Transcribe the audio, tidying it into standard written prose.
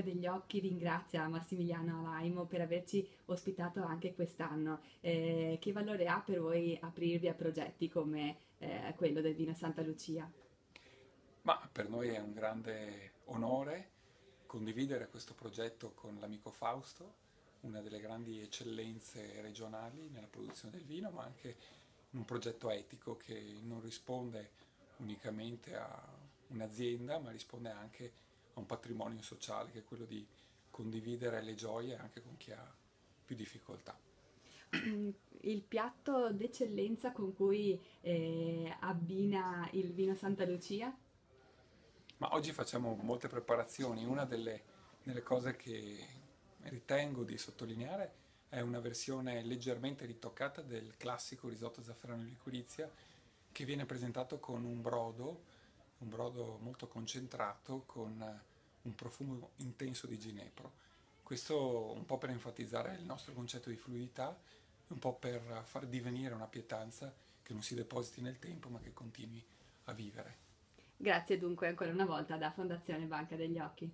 Banca degli Occhi ringrazia Massimiliano Alaimo per averci ospitato anche quest'anno. Che valore ha per voi aprirvi a progetti come quello del vino Santa Lucia? Ma per noi è un grande onore condividere questo progetto con l'amico Fausto, una delle grandi eccellenze regionali nella produzione del vino, ma anche un progetto etico che non risponde unicamente a un'azienda, ma risponde anche a un patrimonio sociale, che è quello di condividere le gioie anche con chi ha più difficoltà. Mm, il piatto d'eccellenza con cui abbina il vino Santa Lucia? Ma oggi facciamo molte preparazioni, una delle cose che ritengo di sottolineare è una versione leggermente ritoccata del classico risotto zafferano e liquirizia che viene presentato con un brodo molto concentrato con un profumo intenso di ginepro. Questo un po' per enfatizzare il nostro concetto di fluidità e un po' per far divenire una pietanza che non si depositi nel tempo ma che continui a vivere. Grazie dunque ancora una volta da Fondazione Banca degli Occhi.